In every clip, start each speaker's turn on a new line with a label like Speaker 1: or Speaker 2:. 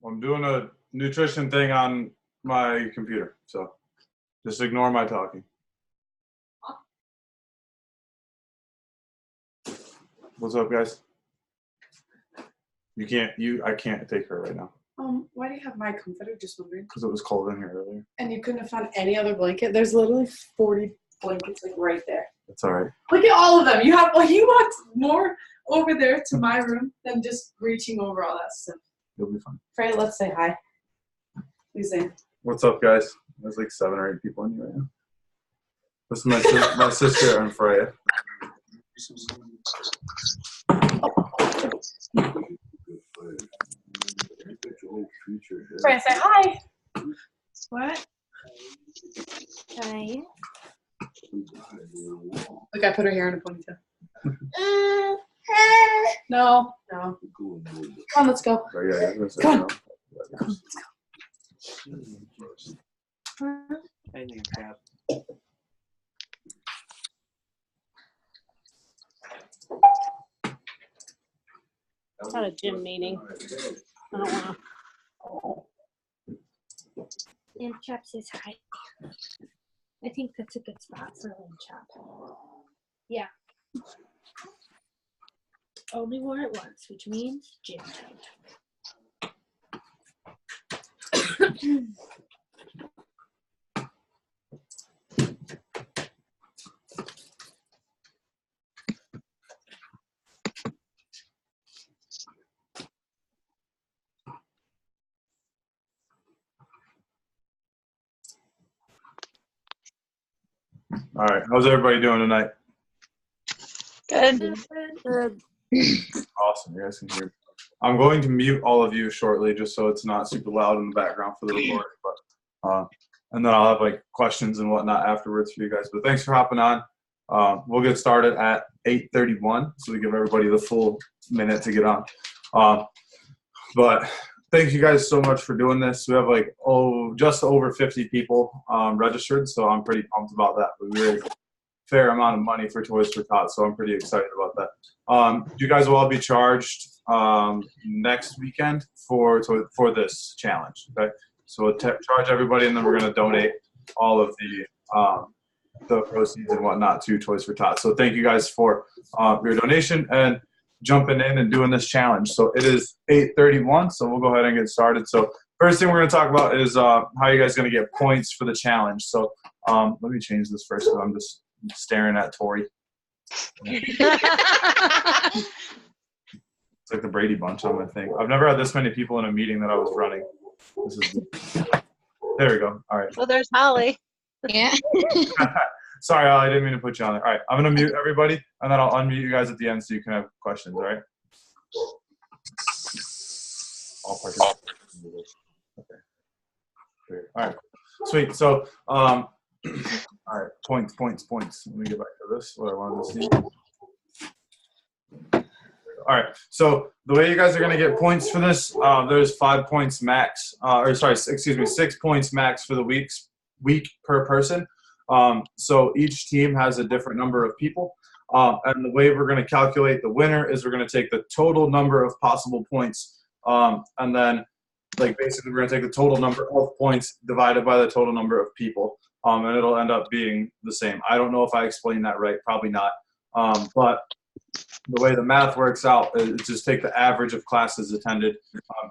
Speaker 1: I'm doing a nutrition thing on my computer, so just ignore my talking. What's up, guys? I can't take her right now.
Speaker 2: Why do you have my comforter? Just wondering.
Speaker 1: Because it was cold in here earlier.
Speaker 2: And you couldn't have found any other blanket? There's literally 40 blankets like right there.
Speaker 1: That's all right.
Speaker 2: Look at all of them. You want more over there to my room than just reaching over all that stuff.
Speaker 1: You'll be fine.
Speaker 2: Freya, let's say hi. Who's in?
Speaker 1: What's up, guys? There's like 7 or 8 people in here right now. This is my sister and Freya.
Speaker 2: Freya, say hi. What?
Speaker 3: Hi.
Speaker 2: Look, I put her hair in a ponytail. No. Come on, let's go.
Speaker 1: Oh, yeah,
Speaker 2: Come on.
Speaker 3: It's not a gym meeting. I don't want to. And Chap says hi. I think that's a good spot for Chap. Yeah. Only wore it once, which means gym time.
Speaker 1: All right. How's everybody doing tonight?
Speaker 3: Good.
Speaker 1: Awesome. You guys can hear me. I'm going to mute all of you shortly just so it's not super loud in the background for the recording. But, and then I'll have like questions and whatnot afterwards for you guys. But thanks for hopping on. We'll get started at 8:31, so we give everybody the full minute to get on. But thank you guys so much for doing this. We have like just over 50 people registered, so I'm pretty pumped about that. We raised a fair amount of money for Toys for Tots, so I'm pretty excited about that. You guys will all be charged next weekend for this challenge. Okay, so we'll charge everybody, and then we're going to donate all of the proceeds and whatnot to Toys for Tots. So thank you guys for your donation and jumping in and doing this challenge. So it is 8:31, so we'll go ahead and get started. So first thing we're going to talk about is how you guys going to get points for the challenge. So let me change this first because I'm just staring at Tori. It's like the Brady Bunch on my thing. I've never had this many people in a meeting that I was running. There we go. All right.
Speaker 3: Well, there's Holly.
Speaker 4: Yeah.
Speaker 1: Sorry, I didn't mean to put you on there. All right, I'm going to mute everybody, and then I'll unmute you guys at the end so you can have questions, all right? All participants. Okay. All right, sweet. So, all right, points. Let me get back to this, what I wanted to see. All right, so the way you guys are going to get points for this, there's 5 points max, 6 points max for the week per person. So each team has a different number of people. And the way we're going to calculate the winner is we're going to take the total number of possible points. And then basically we're going to take the total number of points divided by the total number of people. And it'll end up being the same. I don't know if I explained that right. Probably not. But the way the math works out is just take the average of classes attended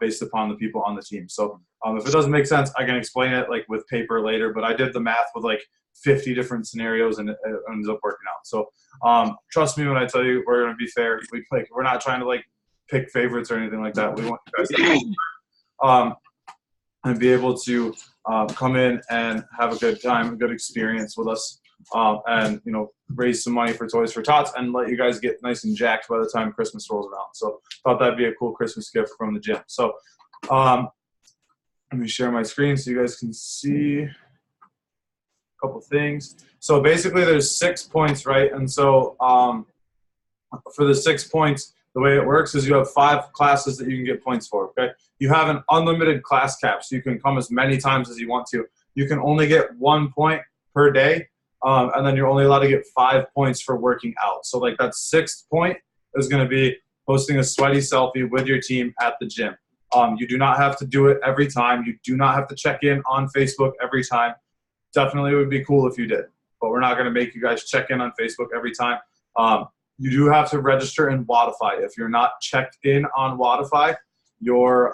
Speaker 1: based upon the people on the team. So if it doesn't make sense, I can explain it with paper later. But I did the math with 50 different scenarios, and it ends up working out. So trust me when I tell you we're going to be fair. We're not trying to pick favorites or anything like that. We want you guys to and be able to come in and have a good time, a good experience with us, and raise some money for Toys for Tots and let you guys get nice and jacked by the time Christmas rolls around. So thought that'd be a cool Christmas gift from the gym. So let me share my screen so you guys can see couple things. So basically there's 6 points, right? And so for the 6 points, the way it works is you have 5 classes that you can get points for, okay? You have an unlimited class cap, so you can come as many times as you want to. You can only get 1 point per day, and then you're only allowed to get 5 points for working out. So that 6th point is going to be posting a sweaty selfie with your team at the gym. You do not have to do it every time. You do not have to check in on Facebook every time. Definitely would be cool if you did, but we're not going to make you guys check in on Facebook every time. You do have to register in Wodify. If you're not checked in on Wodify, your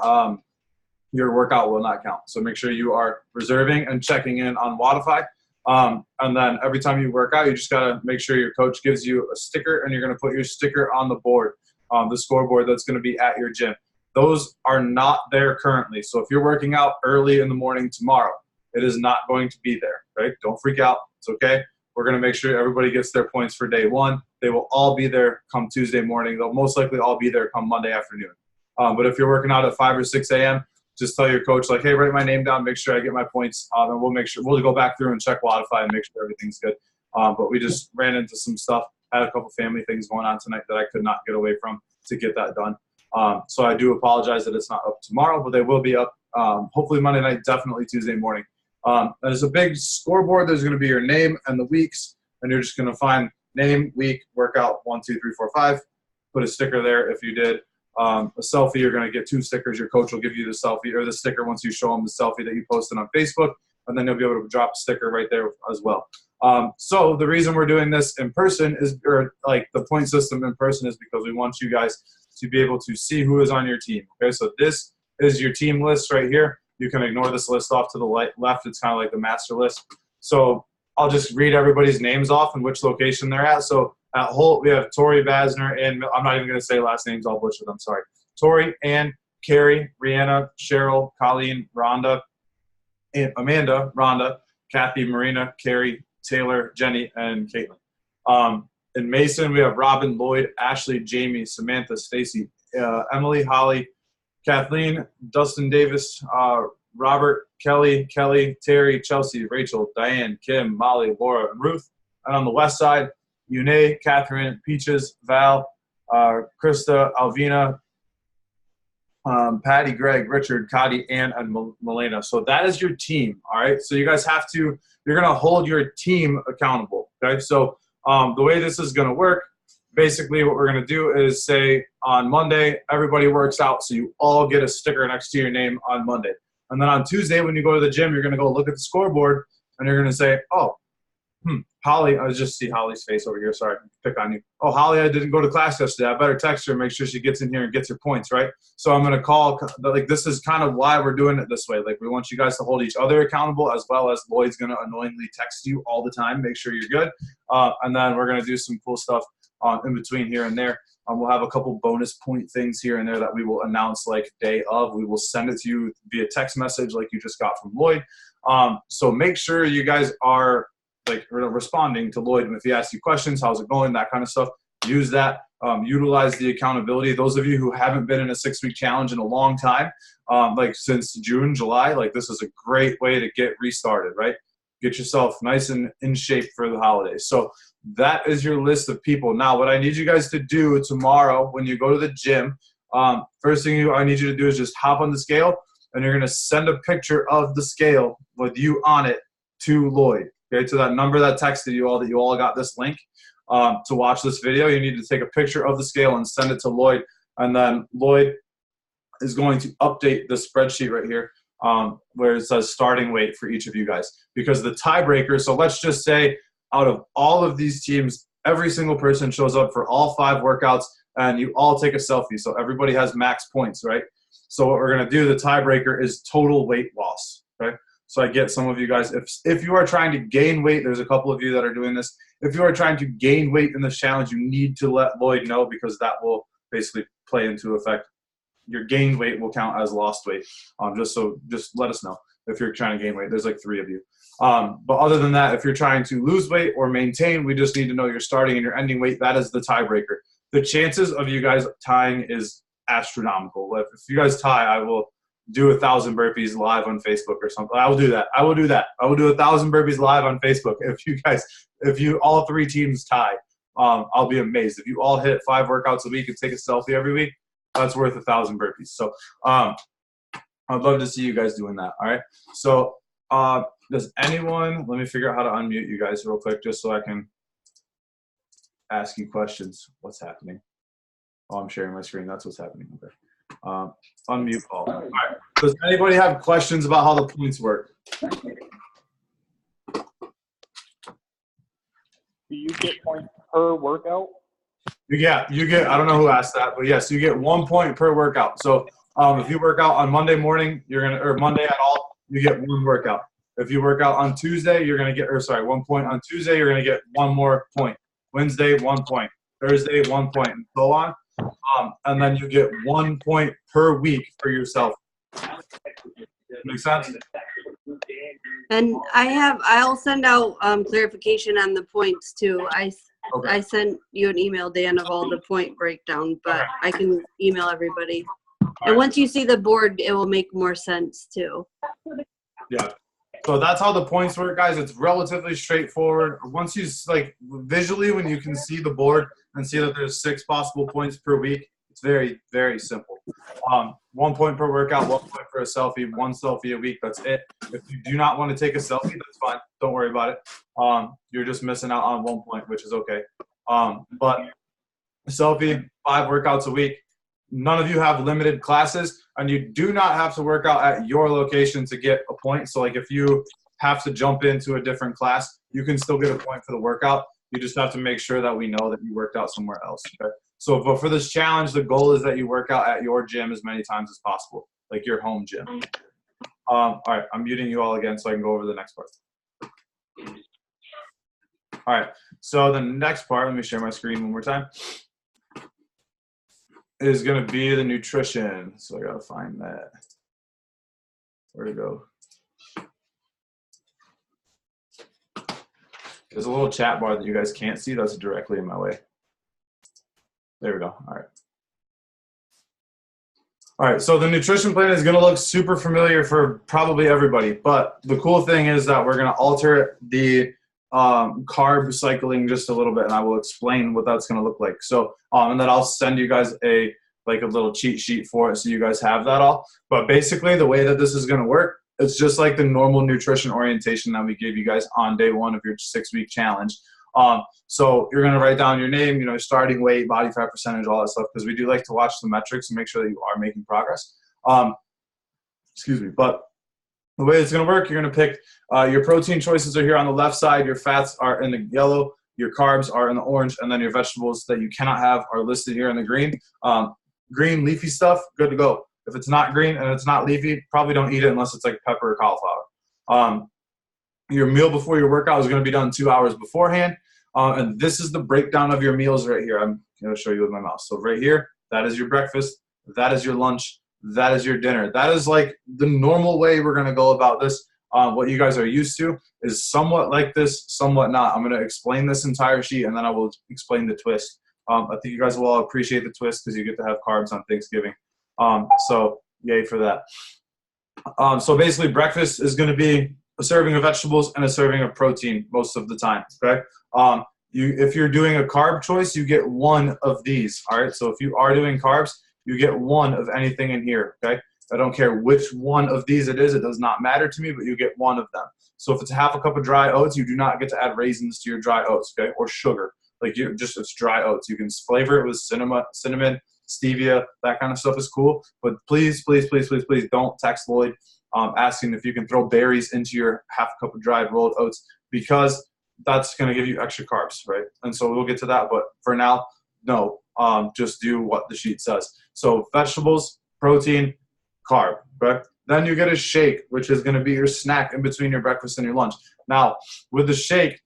Speaker 1: workout will not count. So make sure you are reserving and checking in on Wodify. And then every time you work out, you just got to make sure your coach gives you a sticker, and you're going to put your sticker on the board, the scoreboard that's going to be at your gym. Those are not there currently. So if you're working out early in the morning tomorrow, it is not going to be there, right? Don't freak out. It's okay. We're going to make sure everybody gets their points for day one. They will all be there come Tuesday morning. They'll most likely all be there come Monday afternoon. But if you're working out at 5 or 6 a.m., just tell your coach, like, hey, write my name down, make sure I get my points, and we'll go back through and check Wodify and make sure everything's good. But we just ran into some stuff, had a couple family things going on tonight that I could not get away from to get that done. So I do apologize that it's not up tomorrow, but they will be up hopefully Monday night, definitely Tuesday morning. There's a big scoreboard. There's going to be your name and the weeks, and you're just going to find name, week, workout, 1, 2, 3, 4, 5. Put a sticker there if you did. A selfie, you're going to get 2 stickers. Your coach will give you the selfie or the sticker once you show him the selfie that you posted on Facebook, and then you'll be able to drop a sticker right there as well. So the reason we're doing this in person is, or like the point system in person, is because we want you guys to be able to see who is on your team. Okay, so this is your team list right here. You can ignore this list off to the left. It's kind of like the master list. So I'll just read everybody's names off and which location they're at. So at Holt, we have Tori Basner, and I'm not even going to say last names. I'll butcher them. Sorry. Tori, Ann, Carrie, Rihanna, Cheryl, Colleen, Rhonda, and Amanda, Rhonda, Kathy, Marina, Carrie, Taylor, Jenny, and Caitlin. In Mason, we have Robin, Lloyd, Ashley, Jamie, Samantha, Stacy, Emily, Holly, Kathleen, Dustin Davis, Robert, Kelly, Terry, Chelsea, Rachel, Diane, Kim, Molly, Laura, and Ruth. And on the west side, Yune, Catherine, Peaches, Val, Krista, Alvina, Patty, Greg, Richard, Cotty, Ann, and Melena. So that is your team, all right? So you guys have to, you're going to hold your team accountable, okay? So the way this is going to work, basically what we're going to do is say on Monday, everybody works out, so you all get a sticker next to your name on Monday. And then on Tuesday, when you go to the gym, you're going to go look at the scoreboard, and you're going to say, oh, Holly, I just see Holly's face over here. Sorry, pick on you. Oh, Holly, I didn't go to class yesterday. I better text her and make sure she gets in here and gets her points, right? So I'm going to call, like, this is kind of why we're doing it this way. Like, we want you guys to hold each other accountable, as well as Lloyd's going to annoyingly text you all the time, make sure you're good. And then we're going to do some cool stuff in between here and there. We'll have a couple bonus point things here and there that we will announce like day of. We will send it to you via text message like you just got from Lloyd. So make sure you guys are like responding to Lloyd. And if he asks you questions, how's it going, that kind of stuff, use that. Utilize the accountability. Those of you who haven't been in a 6-week challenge in a long time, like since June, July, like this is a great way to get restarted, right? Get yourself nice and in shape for the holidays. So that is your list of people. Now, what I need you guys to do tomorrow when you go to the gym, first thing I need you to do is just hop on the scale, and you're going to send a picture of the scale with you on it to Lloyd. Okay, to that number that texted you all that you all got this link to watch this video. You need to take a picture of the scale and send it to Lloyd, and then Lloyd is going to update the spreadsheet right here where it says starting weight for each of you guys, because the tiebreaker, so let's just say out of all of these teams, every single person shows up for all 5 workouts, and you all take a selfie, so everybody has max points, right? So what we're going to do, the tiebreaker is total weight loss, okay? So I get some of you guys, if you are trying to gain weight, there's a couple of you that are doing this. If you are trying to gain weight in this challenge, you need to let Lloyd know, because that will basically play into effect. Your gained weight will count as lost weight. Just let us know if you're trying to gain weight. There's like 3 of you. But other than that, if you're trying to lose weight or maintain, we just need to know your starting and your ending weight. That is the tiebreaker. The chances of you guys tying is astronomical. If you guys tie, I will do 1,000 burpees live on Facebook or something. I will do that. I will do 1,000 burpees live on Facebook. If you all 3 teams tie, I'll be amazed. If you all hit 5 workouts a week and take a selfie every week, that's worth 1,000 burpees. So I'd love to see you guys doing that. All right. So does anyone, let me figure out how to unmute you guys real quick just so I can ask you questions. What's happening? Oh, I'm sharing my screen. That's what's happening. Okay. Unmute Paul. All right. Does anybody have questions about how the points work?
Speaker 4: Do you get points per workout?
Speaker 1: You get, I don't know who asked that, but yes, you get 1 point per workout. So if you work out on Monday morning, or Monday at all, you get 1 workout. If you work out on Tuesday, you're going to get, 1 point on Tuesday, you're going to get 1 more point. Wednesday, 1 point. Thursday, 1 point, and so on. And then you get 1 point per week for yourself. Make sense?
Speaker 5: And I'll send out clarification on the points too. I sent you an email, Dan, of all the point breakdown, but I can email everybody. And once you see the board, it will make more sense too.
Speaker 1: Yeah. So that's how the points work, guys. It's relatively straightforward. Once you visually, when you can see the board and see that there's 6 possible points per week, it's very, very simple. 1 point per workout, 1 point for a selfie, 1 selfie a week. That's it. If you do not want to take a selfie, that's fine. Don't worry about it. You're just missing out on 1 point, which is okay. But selfie, 5 workouts a week. None of you have limited classes, and you do not have to work out at your location to get a point. So, like, if you have to jump into a different class, you can still get a point for the workout. You just have to make sure that we know that you worked out somewhere else. Okay? So, but for this challenge, the goal is that you work out at your gym as many times as possible, like your home gym. All right, I'm muting you all again so I can go over the next part. All right, so the next part, let me share my screen one more time, is going to be the nutrition. So I got to find that. Where'd it go? There's a little chat bar that you guys can't see that's directly in my way. There we go. All right. All right, so the nutrition plan is going to look super familiar for probably everybody, but the cool thing is that we're going to alter the carb cycling just a little bit, and I will explain what that's going to look like. So, and then I'll send you guys a little cheat sheet for it so you guys have that all. But basically, the way that this is going to work, it's just like the normal nutrition orientation that we gave you guys on day 1 of your 6-week challenge. So you're going to write down your name, you know, starting weight, body fat percentage, all that stuff, because we do like to watch the metrics and make sure that you are making progress. Excuse me. But the way it's going to work, you're going to pick your protein choices are here on the left side. Your fats are in the yellow. Your carbs are in the orange. And then your vegetables that you cannot have are listed here in the green. Green leafy stuff, good to go. If it's not green and it's not leafy, probably don't eat it unless it's like pepper or cauliflower. Your meal before your workout is going to be done 2 hours beforehand. And this is the breakdown of your meals right here. I'm going to show you with my mouse. So right here, that is your breakfast. That is your lunch. That is your dinner. That is like the normal way we're going to go about this. What you guys are used to is somewhat like this, somewhat not. I'm going to explain this entire sheet, and then I will explain the twist. I think you guys will all appreciate the twist because you get to have carbs on Thanksgiving. So yay for that. So basically, breakfast is going to be a serving of vegetables and a serving of protein most of the time. Okay. If you're doing a carb choice, you get 1 of these. All right. So if you are doing carbs, you get 1 of anything in here. Okay. I don't care which one of these it is. It does not matter to me, but you get 1 of them. So if it's half a cup of dry oats, you do not get to add raisins to your dry oats. Okay. Or sugar. Like it's dry oats. You can flavor it with cinnamon, stevia, that kind of stuff is cool. But please, please, please, please, please don't text Lloyd asking if you can throw berries into your half a cup of dried rolled oats, because that's going to give you extra carbs, right? And so we'll get to that. But for now, no, just do what the sheet says. So vegetables, protein, carb, right? Then you get a shake, which is going to be your snack in between your breakfast and your lunch. Now, with the shake,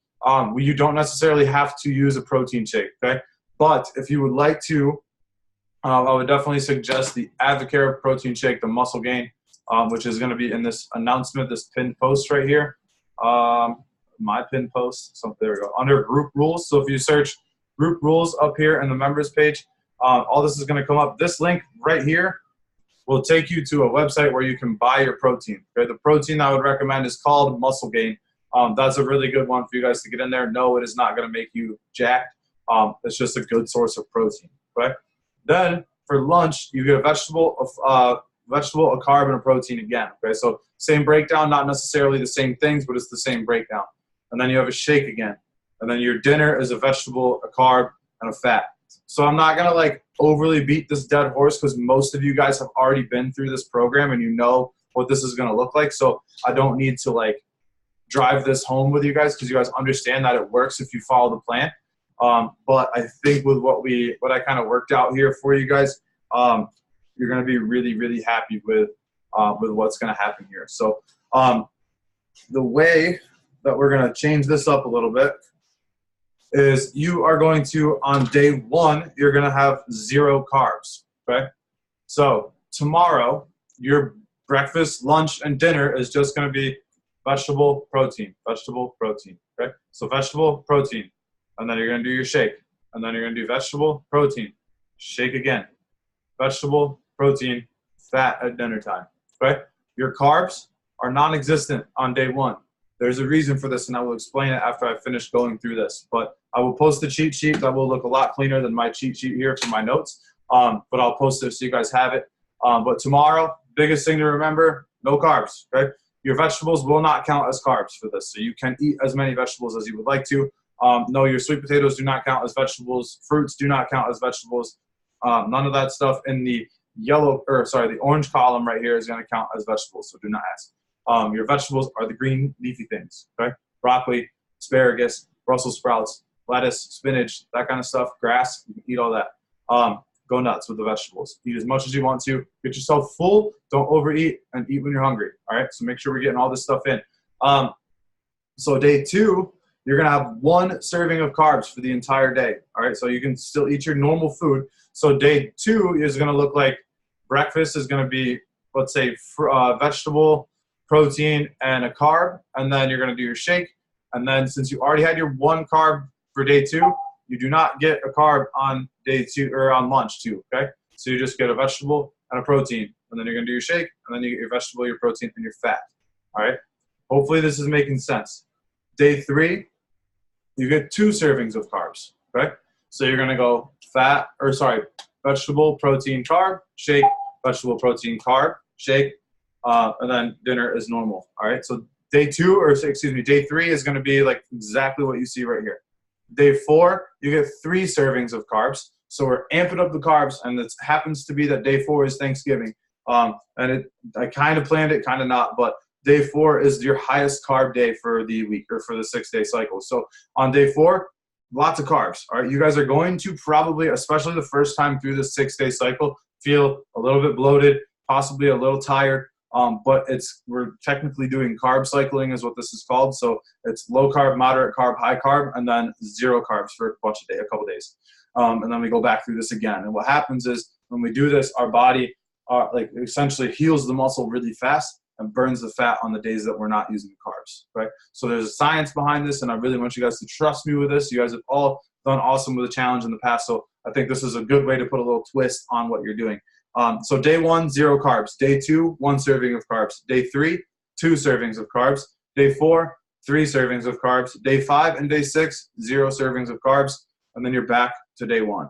Speaker 1: you don't necessarily have to use a protein shake, okay? But if you would like to, I would definitely suggest the Advocare protein shake, the muscle gain, which is going to be in this announcement, this pinned post right here. My pinned post, so there we go, under group rules. So if you search group rules up here in the members page, all this is going to come up. This link right here will take you to a website where you can buy your protein. Okay? The protein I would recommend is called Muscle Gain. That's a really good one for you guys to get in there. No, it is not going to make you jacked. It's just a good source of protein. Okay? Then for lunch, you get a vegetable, a carb, and a protein again. Okay, so same breakdown, not necessarily the same things, but it's the same breakdown. And then you have a shake again. And then your dinner is a vegetable, a carb, and a fat. So I'm not going to like overly beat this dead horse because most of you guys have already been through this program and you know what this is going to look like. So I don't need to like drive this home with you guys because you guys understand that it works if you follow the plan. But I think with what I kind of worked out here for you guys, you're going to be really, really happy with what's going to happen here. So the way that we're going to change this up a little bit is you are going to, on day 1, you're going to have 0 carbs, okay? So tomorrow, your breakfast, lunch, and dinner is just going to be vegetable, protein, okay? So vegetable, protein, and then you're going to do your shake, and then you're going to do vegetable, protein, shake again, vegetable, protein, fat at dinner time, okay? Your carbs are non-existent on day 1. There's a reason for this, and I will explain it after I finish going through this. But I will post the cheat sheet. That will look a lot cleaner than my cheat sheet here for my notes. But I'll post it so you guys have it. But tomorrow, biggest thing to remember, no carbs, okay? Your vegetables will not count as carbs for this. So you can eat as many vegetables as you would like to. No, your sweet potatoes do not count as vegetables. Fruits do not count as vegetables. None of that stuff in the the orange column right here is going to count as vegetables. So do not ask. Your vegetables are the green leafy things, okay? Broccoli, asparagus, Brussels sprouts, lettuce, spinach, that kind of stuff, grass, you can eat all that. Go nuts with the vegetables. Eat as much as you want to. Get yourself full, don't overeat, and eat when you're hungry, all right? So make sure we're getting all this stuff in. So day 2, you're gonna have 1 serving of carbs for the entire day, all right? So you can still eat your normal food. So day 2 is gonna look like breakfast is gonna be, let's say, vegetable, protein, and a carb, and then you're going to do your shake. And then since you already had your 1 carb for day 2, you do not get a carb on day 2 or on lunch 2, okay? So you just get a vegetable and a protein, and then you're going to do your shake, and then you get your vegetable, your protein, and your fat, all right? Hopefully this is making sense. Day 3, you get 2 servings of carbs, okay? So you're going to go vegetable, protein, carb, shake, vegetable, protein, carb, shake, and then dinner is normal, all right? So day 3 is going to be like exactly what you see right here. Day 4, you get 3 servings of carbs. So we're amping up the carbs, and it happens to be that day 4 is Thanksgiving. I kind of planned it, kind of not, but day 4 is your highest carb day for the week or for the 6-day cycle. So on day 4, lots of carbs, all right? You guys are going to probably, especially the first time through the 6-day cycle, feel a little bit bloated, possibly a little tired. But we're technically doing carb cycling is what this is called. So it's low carb, moderate carb, high carb, and then 0 carbs for a couple days. And then we go back through this again. And what happens is when we do this, our body essentially heals the muscle really fast and burns the fat on the days that we're not using the carbs, right? So there's a science behind this, and I really want you guys to trust me with this. You guys have all done awesome with the challenge in the past, so I think this is a good way to put a little twist on what you're doing. So day 1, 0 carbs. Day 2, 1 serving of carbs. Day 3, 2 servings of carbs. Day 4, 3 servings of carbs. Day 5 and day 6, 0 servings of carbs. And then you're back to day 1,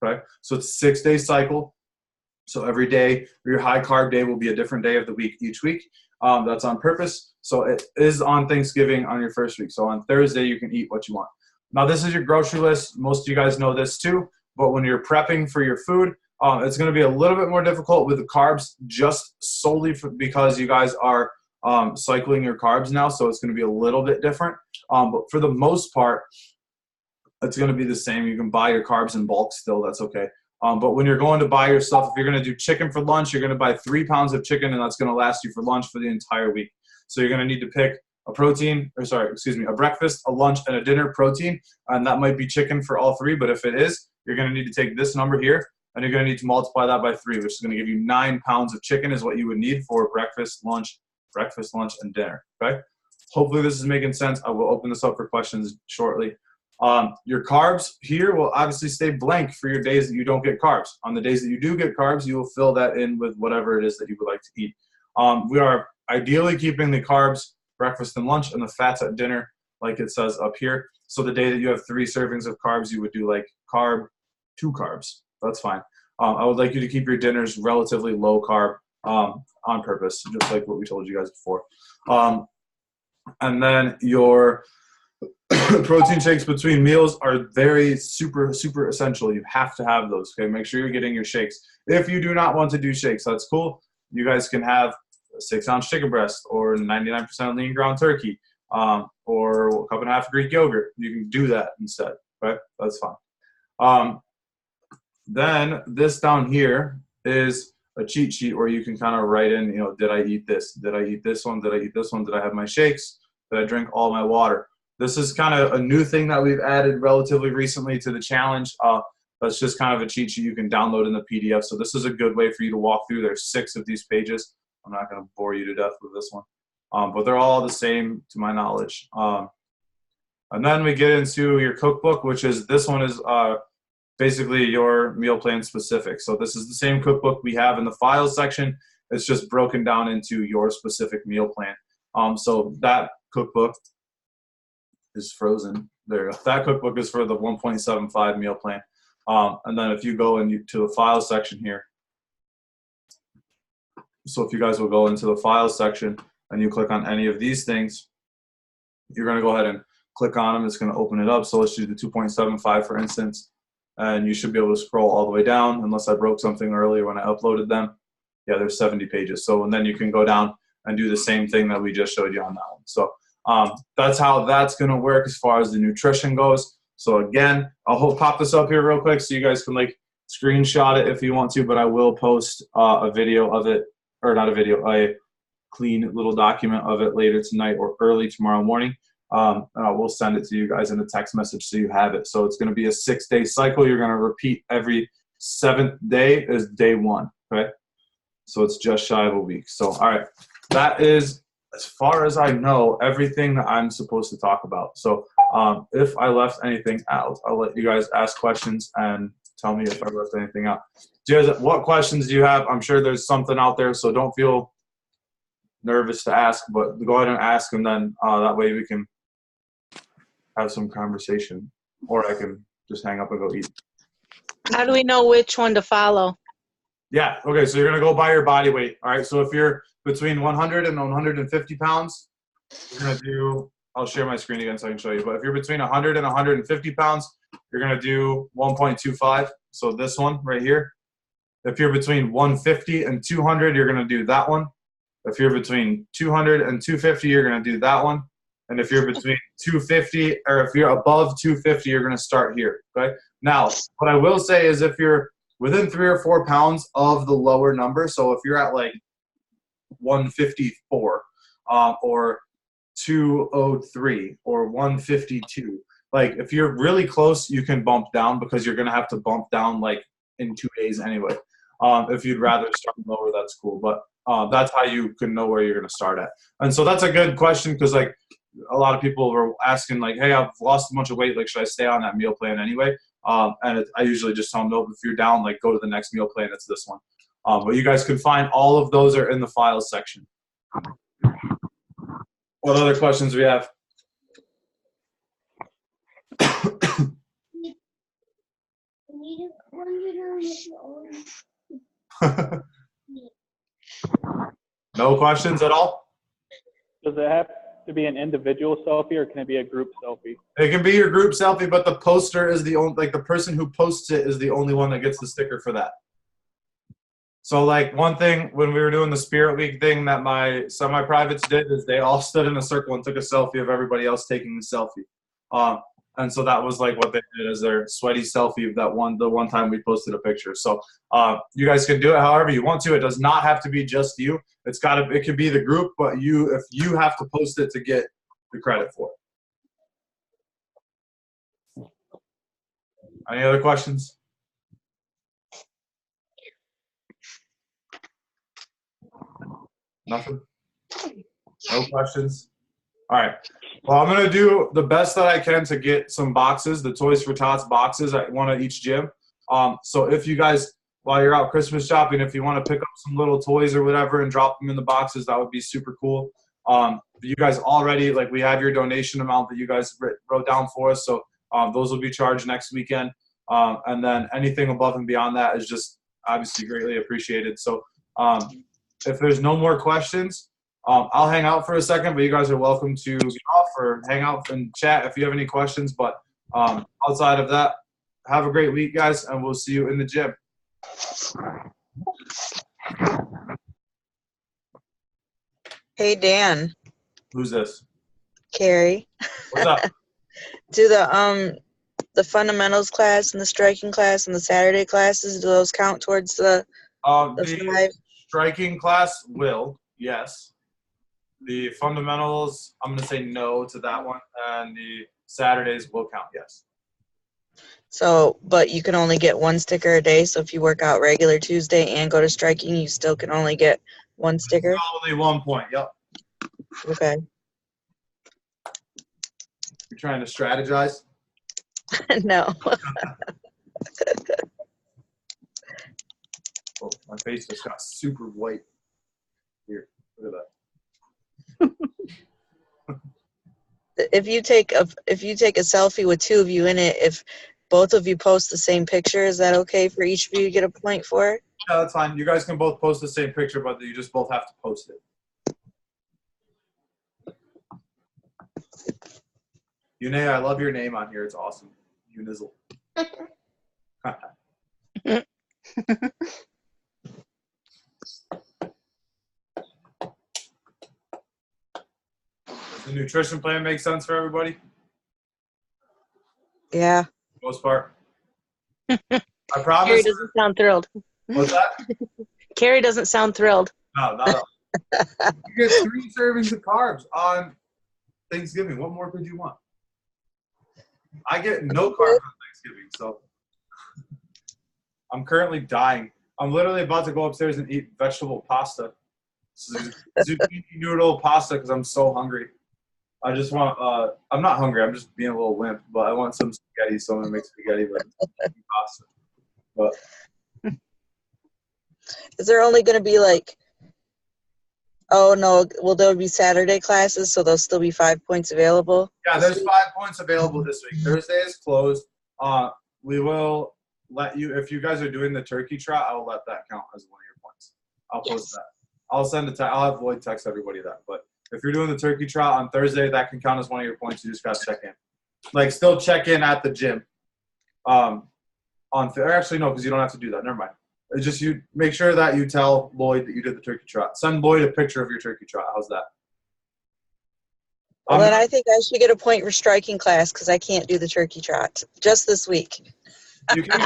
Speaker 1: okay? So it's a 6-day cycle. So every day, your high carb day will be a different day of the week each week. That's on purpose. So it is on Thanksgiving on your first week. So on Thursday, you can eat what you want. Now, this is your grocery list. Most of you guys know this too. But when you're prepping for your food, it's going to be a little bit more difficult with the carbs just solely because you guys are cycling your carbs now. So it's going to be a little bit different. But for the most part, it's going to be the same. You can buy your carbs in bulk still. That's okay. But when you're going to buy your stuff, if you're going to do chicken for lunch, you're going to buy 3 pounds of chicken, and that's going to last you for lunch for the entire week. So you're going to need to pick a breakfast, a lunch, and a dinner protein. And that might be chicken for all 3. But if it is, you're going to need to take this number here, and you're going to need to multiply that by 3, which is going to give you 9 pounds of chicken is what you would need for breakfast, lunch, and dinner, okay? Hopefully this is making sense. I will open this up for questions shortly. Your carbs here will obviously stay blank for your days that you don't get carbs. On the days that you do get carbs, you will fill that in with whatever it is that you would like to eat. We are ideally keeping the carbs breakfast and lunch and the fats at dinner, like it says up here. So the day that you have 3 servings of carbs, you would do like 2 carbs. That's fine. I would like you to keep your dinners relatively low carb on purpose, just like what we told you guys before. And then your Protein shakes between meals are very super essential. You have to have those. Okay, make sure you're getting your shakes. If you do not want to do shakes, that's cool. You guys can have a 6-ounce chicken breast or 99% lean ground turkey, or a cup and a half of Greek yogurt. You can do that instead. Okay, that's fine. Then this down here is a cheat sheet where you can kind of write in, did I eat this? Did I eat this one? Did I eat this one? Did I have my shakes? Did I drink all my water? This is kind of a new thing that we've added relatively recently to the challenge. That's just kind of a cheat sheet you can download in the PDF. So this is a good way for you to walk through. There's 6 of these pages. I'm not going to bore you to death with this one. But they're all the same to my knowledge. And then we get into your cookbook, which is, this one is basically your meal plan specific. So this is the same cookbook we have in the files section. It's just broken down into your specific meal plan. So that cookbook is frozen. There, that cookbook is for the 1.75 meal plan. And then if you go to the files section here, so if you guys will go into the files section and you click on any of these things, you're going to go ahead and click on them. It's going to open it up. So let's do the 2.75 for instance, and you should be able to scroll all the way down, unless I broke something earlier when I uploaded them. Yeah, there's 70 pages. So, and then you can go down and do the same thing that we just showed you on that one. So that's how that's going to work as far as the nutrition goes. So again, I'll pop this up here real quick so you guys can like screenshot it if you want to, but I will post a video of it, or not a video, a clean little document of it later tonight or early tomorrow morning. And I will send it to you guys in a text message so you have it. So it's going to be a 6-day cycle. You're going to repeat every 7th day is day 1. Okay. So it's just shy of a week. So, all right, that is, as far as I know, everything that I'm supposed to talk about. So if I left anything out, I'll let you guys ask questions and tell me if I left anything out. What questions do you have? I'm sure there's something out there, so don't feel nervous to ask, but go ahead and ask, and then that way we can have some conversation, or I can just hang up and go eat.
Speaker 6: How do we know which one to follow?
Speaker 1: Yeah, okay, so you're going to go by your body weight. All right, so if you're between 100 and 150 pounds, you're going to do, I'll share my screen again so I can show you, but if you're between 100 and 150 pounds, you're going to do 1.25, so this one right here. If you're between 150 and 200, you're going to do that one. If you're between 200 and 250, you're going to do that one. And if you're between 250, or if you're above 250, you're going to start here, okay? Now, what I will say is if you're within 3 or 4 pounds of the lower number, so if you're at like 154 or 203 or 152, like if you're really close, you can bump down, because you're going to have to bump down like in 2 days anyway. If you'd rather start lower, that's cool. But that's how you can know where you're going to start at. And so that's a good question, because like a lot of people were asking like, hey, I've lost a bunch of weight. Like, should I stay on that meal plan anyway? I usually just tell them, no, if you're down, like go to the next meal plan. It's this one. But you guys can find all of those are in the files section. What other questions do we have? No questions at all?
Speaker 4: Does it have to be an individual selfie, or can it be a group selfie?
Speaker 1: It can be your group selfie, but the poster is the only, like the person who posts it is the only one that gets the sticker for that. So like one thing when we were doing the Spirit Week thing that my semi-privates did is they all stood in a circle and took a selfie of everybody else taking the selfie. And so that was like what they did as their sweaty selfie of the one time we posted a picture. So you guys can do it however you want to. It does not have to be just you. It could be the group, but if you have to post it to get the credit for it. Any other questions? Nothing? No questions? All right. Well, I'm going to do the best that I can to get some boxes, the Toys for Tots boxes at one at each gym. So if you guys, while you're out Christmas shopping, if you want to pick up some little toys or whatever and drop them in the boxes, that would be super cool. You guys already, like we have your donation amount that you guys wrote down for us. So those will be charged next weekend. And then anything above and beyond that is just obviously greatly appreciated. So if there's no more questions, I'll hang out for a second, but you guys are welcome to get off or hang out and chat if you have any questions. But outside of that, have a great week, guys, and we'll see you in the gym.
Speaker 6: Hey, Dan.
Speaker 1: Who's this?
Speaker 6: Carrie.
Speaker 1: What's up?
Speaker 6: Do the fundamentals class and the striking class and the Saturday classes, do those count towards the
Speaker 1: The
Speaker 6: 5?
Speaker 1: striking class will, yes. The fundamentals, I'm going to say no to that one. And the Saturdays will count, yes.
Speaker 6: So, but you can only get 1 sticker a day. So if you work out regular Tuesday and go to striking, you still can only get 1 sticker?
Speaker 1: Only 1 point, yep.
Speaker 6: Okay.
Speaker 1: You're trying to strategize?
Speaker 6: No.
Speaker 1: Oh, my face just got super white. Here, look at that.
Speaker 6: If you take a selfie with 2 of you in it, if both of you post the same picture, is that okay for each of you to get a point for it?
Speaker 1: Yeah, that's fine. You guys can both post the same picture, but you just both have to post it. Yune, I love your name on here. It's awesome. Unizzle. Does the nutrition plan make sense for everybody?
Speaker 6: Yeah.
Speaker 1: For the most part. I promise.
Speaker 6: Carrie doesn't sound thrilled.
Speaker 1: What's that?
Speaker 6: Carrie doesn't sound thrilled.
Speaker 1: No, not at all. You get 3 servings of carbs on Thanksgiving. What more could you want? I get no carbs on Thanksgiving, so I'm currently dying. I'm literally about to go upstairs and eat vegetable pasta. Zucchini noodle pasta because I'm so hungry. I just want, I'm not hungry. I'm just being a little limp, but I want some spaghetti, so I'm going to make spaghetti with pasta. But
Speaker 6: Is there only going to be like, oh no, will there be Saturday classes, so there'll still be 5 points available?
Speaker 1: yeah, there's 5 points available this week. Thursday is closed. We will let you, if you guys are doing the turkey trot, I'll let that count as one of your points. I'll post that. I'll send it to, I'll have Lloyd text everybody that. But if you're doing the turkey trot on Thursday, that can count as one of your points. You just got to check in. Like, still check in at the gym. Actually, no, because you don't have to do that. Never mind. It's just you make sure that you tell Lloyd that you did the turkey trot. Send Lloyd a picture of your turkey trot. How's that?
Speaker 6: Well, then I think I should get a point for striking class because I can't do the turkey trot just this week.
Speaker 1: You can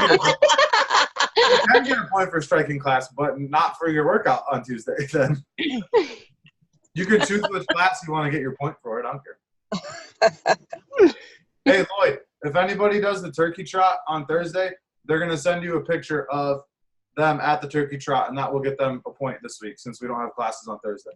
Speaker 1: get a point for striking class, but not for your workout on Tuesday. Then you can choose which class you want to get your point for. I don't care. Hey, Lloyd, if anybody does the turkey trot on Thursday, they're going to send you a picture of them at the turkey trot, and that will get them a point this week since we don't have classes on Thursday.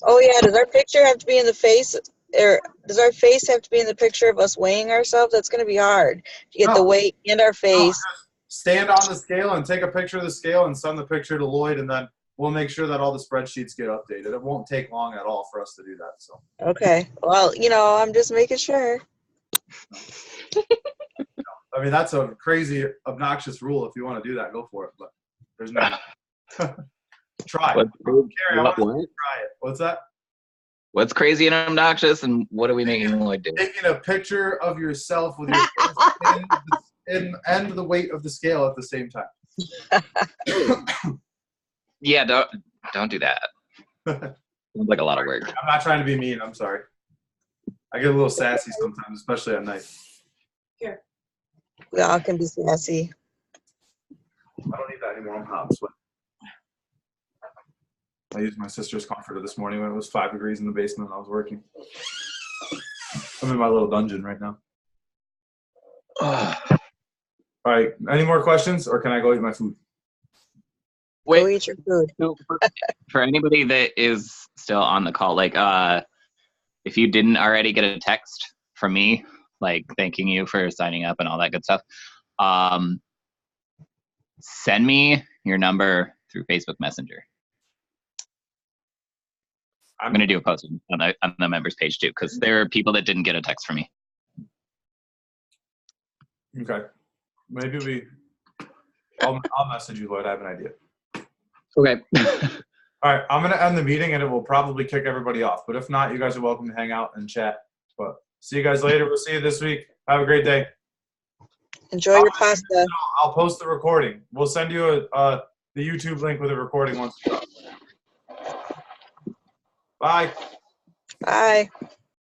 Speaker 6: Oh yeah, does our picture have to be in the face, or does our face have to be in the picture of us weighing ourselves? That's going to be hard to get the weight and our face.
Speaker 1: No, stand on the scale and take a picture of the scale and send the picture to Lloyd, and then we'll make sure that all the spreadsheets get updated. It won't take long at all for us to do that. So.
Speaker 6: Okay. Well, I'm just making sure.
Speaker 1: I mean, that's a crazy, obnoxious rule. If you want to do that, go for it. But there's no. Try it. Carrie, I want you to try it. What's that?
Speaker 7: What's crazy and obnoxious, and what are we making Lloyd do?
Speaker 1: Taking a picture of yourself with your face and the weight of the scale at the same time.
Speaker 7: Yeah, don't do that. Sounds like a lot of work.
Speaker 1: I'm not trying to be mean. I'm sorry. I get a little sassy sometimes, especially at night.
Speaker 2: Here.
Speaker 6: We all can be sassy.
Speaker 1: I don't need that anymore. I'm hot. I'm sweating. I used my sister's comforter this morning when it was 5 degrees in the basement and I was working. I'm in my little dungeon right now. All right. Any more questions, or can I go eat my food?
Speaker 7: Wait,
Speaker 6: Go eat your food.
Speaker 7: for anybody that is still on the call, like, if you didn't already get a text from me, like thanking you for signing up and all that good stuff, send me your number through Facebook Messenger. I'm going to do a post on the members page too, because there are people that didn't get a text from me.
Speaker 1: Okay. Maybe I'll message you, Lloyd. I have an idea.
Speaker 7: Okay.
Speaker 1: All right, I'm gonna end the meeting, and it will probably kick everybody off. But if not, you guys are welcome to hang out and chat. But see you guys later. We'll see you this week. Have a great day.
Speaker 6: Enjoy your pasta.
Speaker 1: I'll post the recording. We'll send you the YouTube link with a recording once it's done. Bye.
Speaker 6: Bye.